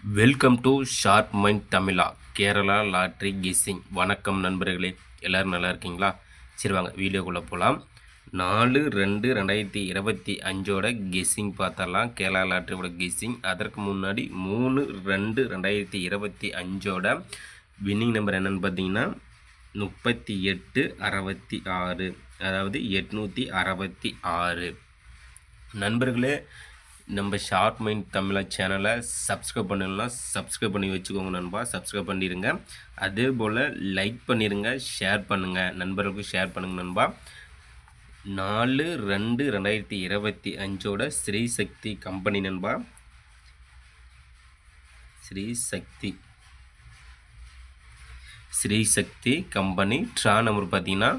Welcome to sharp mind Tamizha Kerala lottery guessing. வணக்கம் நண்பர்களே, எல்லோரும் நல்லா இருக்கீங்களா? சரி வாங்க வீடியோக்குள்ளே போகலாம். 4/2/2025 கெஸ்ஸிங் பார்த்தரலாம். கேரளா லாட்ரியோட கெஸ்ஸிங். அதற்கு முன்னாடி 3/2/2025 வின்னிங் நம்பர் என்னென்னு பார்த்தீங்கன்னா 3866, அதாவது 866. நண்பர்களே, நம்ம ஷார்ப் மைண்ட் தமிழா சேனலை சப்ஸ்கிரைப் பண்ணலாம், சப்ஸ்கிரைப் பண்ணி வச்சுக்கோங்க நண்பா. சப்ஸ்கிரைப் பண்ணிடுங்க. அதே போல் லைக் பண்ணிடுங்க, ஷேர் பண்ணுங்கள், நண்பர்களுக்கு ஷேர் பண்ணுங்கள் நண்பா. 4/2/2025 ஸ்ரீ சக்தி கம்பெனி நண்பா. ஸ்ரீ சக்தி கம்பெனி ட்ரா நம்பர் பார்த்தீங்கன்னா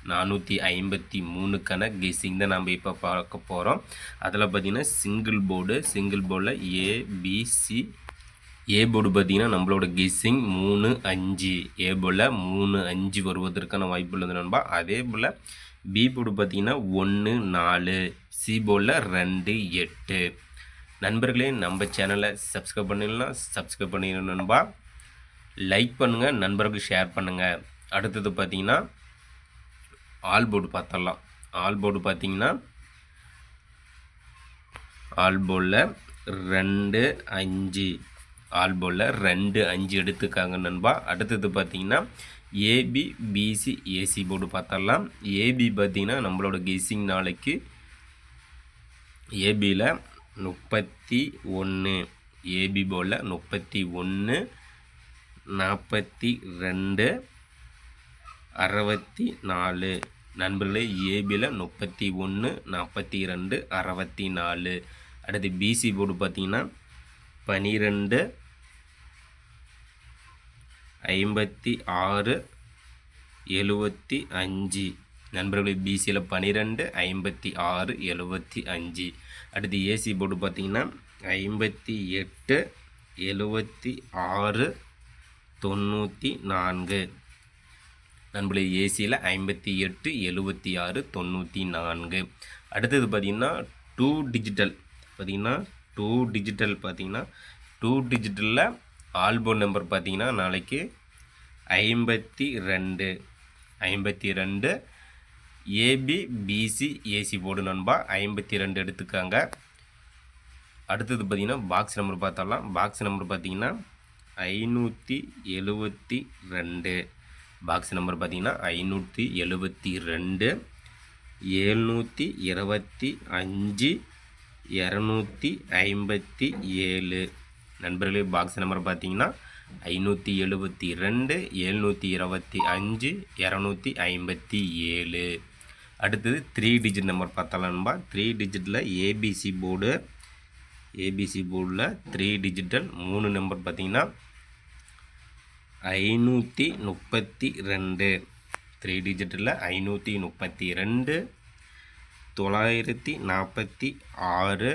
453க்கான கெஸ்ஸிங் தான் நம்ம இப்போ பார்க்க போகிறோம். அதில் பார்த்திங்கன்னா சிங்கிள் போர்டில் ஏபிசி. ஏ போர்டு பார்த்திங்கன்னா நம்மளோட கெஸ்ஸிங் 3-5. ஏ போர்டில் 3-5 வருவதற்கான வாய்ப்பு உள்ளது நண்பா. அதே போல் பி போர்டு பார்த்திங்கன்னா 1-4. சி போர்டில் 2-8. நண்பர்களே, நம்ம சேனலை சப்ஸ்கிரைப் பண்ணிடலாம், சப்ஸ்கிரைப் பண்ணிடணும் நண்பா. லைக் பண்ணுங்கள், நண்பர்களுக்கு ஷேர் பண்ணுங்கள். அடுத்தது பார்த்திங்கன்னா ஆல் போர்டு பார்த்தரலாம். ஆல் போர்டு பார்த்திங்கன்னா ஆல் போர்டில் 2-5. ஆல் போர்டில் 2-5 எடுத்துக்காங்க நண்பா. அடுத்தது பார்த்திங்கன்னா ஏபி பிசி ஏசி போர்டு பார்த்தரலாம். ஏபி பார்த்திங்கன்னா நம்மளோட கெஸ்ஸிங் நாளைக்கு ஏபியில் 31. ஏபி போர்டில் 31, 42, 64. நண்பர்களே, ஏபியில் 31, 42, 64. அடுத்து பிசி போர்டு பார்த்திங்கன்னா 12, 56, 75. நண்பர்களே, பிசியில் 12, 56, 75. அடுத்து ஏசி போர்டு பார்த்திங்கன்னா 58, 76, 94. நண்பர்களே, ஏசியில் 58, 76, 94. அடுத்தது பார்த்திங்கன்னா 2 டிஜிட்டல். பார்த்திங்கன்னா 2 டிஜிட்டலில் ஆல் போர்டு நம்பர் பார்த்திங்கன்னா நாளைக்கு 52. ஏபி பிசி ஏசி போர்டு நண்பா 52 எடுத்துக்காங்க. அடுத்தது பார்த்திங்கன்னா பாக்ஸ் நம்பர் பார்த்தரலாம். பாக்ஸ் நம்பர் பார்த்திங்கன்னா 572. பாக்ஸ் நம்பர் பார்த்திங்கன்னா 572, 725, 257. நண்பர்களே, பாக்ஸ் நம்பர் பார்த்திங்கன்னா 572, 725, 257. அடுத்தது 3 டிஜிட் நம்பர் பார்த்தலாம் நண்பா. 3 டிஜிட்டில் ஏபிசி போர்டில் 3 டிஜிட்டல் 3 நம்பர் பார்த்திங்கன்னா 532. 3 டிஜிட்டில் 532, 946,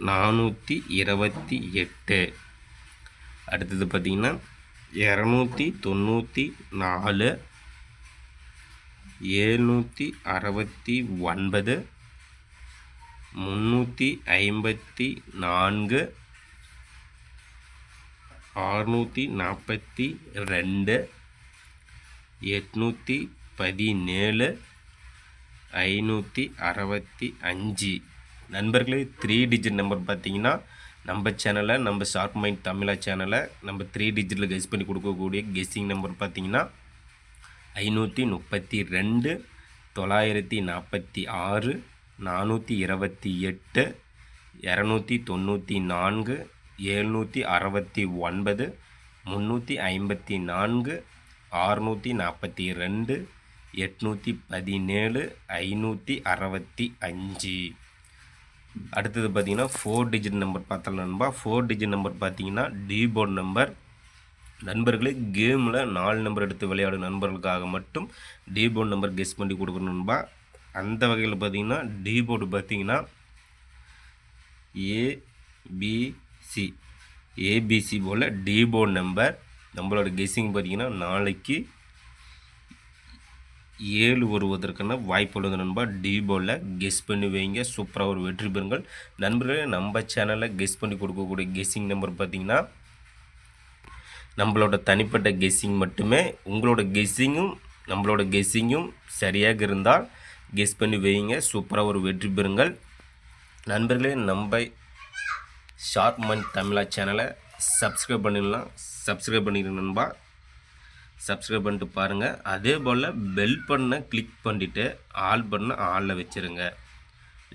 428. அடுத்தது பார்த்திங்கன்னா 294, 769, 354, 642, 817, 565. நண்பர்களே, 3 டிஜிட் நம்பர் பார்த்திங்கன்னா நம்ம சேனலை, நம்ம ஷார்ப் மைண்ட் தமிழா சேனலை நம்ம 3 டிஜிட்டில் கெஸ் பண்ணி கொடுக்கக்கூடிய கெஸ்ஸிங் நம்பர் பார்த்திங்கன்னா 532, 946, 428, 294, 769, 354, 642, 817, 565. அடுத்தது பார்த்திங்கன்னா 4 டிஜிட் நம்பர் பார்த்தலாம் நண்பா. 4 டிஜிட் நம்பர் பார்த்திங்கன்னா டி போர்டு நம்பர். நண்பர்களே, கேமில் 4 நம்பர் எடுத்து விளையாடும் நண்பர்களுக்காக மட்டும் டி போர்டு நம்பர் கெஸ் பண்ணி கொடுக்கணும் நண்பா. அந்த வகையில் பார்த்திங்கன்னா டி போர்டு பார்த்திங்கன்னா ஏபிசி போல் டி போர்டு நம்பர். நம்மளோட கெஸ்ஸிங் பார்த்திங்கன்னா நாளைக்கு 7 வருவதற்கான வாய்ப்பு உள்ளது நண்பா. டி போர்டில் கெஸ் பண்ணி வைங்க, சூப்பராக ஒரு வெற்றி பெறுங்கள் நண்பர்களே. நம்ம சேனலில் கெஸ் பண்ணி கொடுக்கக்கூடிய கெஸ்ஸிங் நம்பர் பார்த்திங்கன்னா நம்மளோட தனிப்பட்ட கெஸ்ஸிங் மட்டுமே. உங்களோட கெஸ்ஸிங்கும் சரியாக இருந்தால் கெஸ் பண்ணி வைங்க, சூப்பராக ஒரு வெற்றி பெறுங்கள் நண்பர்களே. நம்ம ஷார்ப் மைண்ட் தமிழா சேனலை சப்ஸ்கிரைப் பண்ணிடலாம் நண்பா. சப்ஸ்கிரைப் பண்ணிட்டு பாருங்கள். அதே போல் பெல் பட்டனை கிளிக் பண்ணிவிட்டு ஆல் பட்டனை ஆளில் வச்சுருங்க.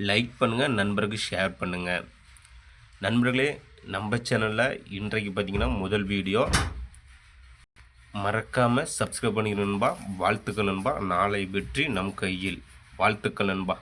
லைக் பண்ணுங்கள், நண்பருக்கு ஷேர் பண்ணுங்கள் நண்பர்களே. நம்ம சேனலில் இன்றைக்கு பார்த்திங்கன்னா முதல் வீடியோ, மறக்காமல் சப்ஸ்கிரைப் பண்ணிக்கணும் நண்பா. வாழ்த்துக்கள் நண்பா. நாளை வெற்றி நம் கையில். வாழ்த்துக்கள் நண்பா.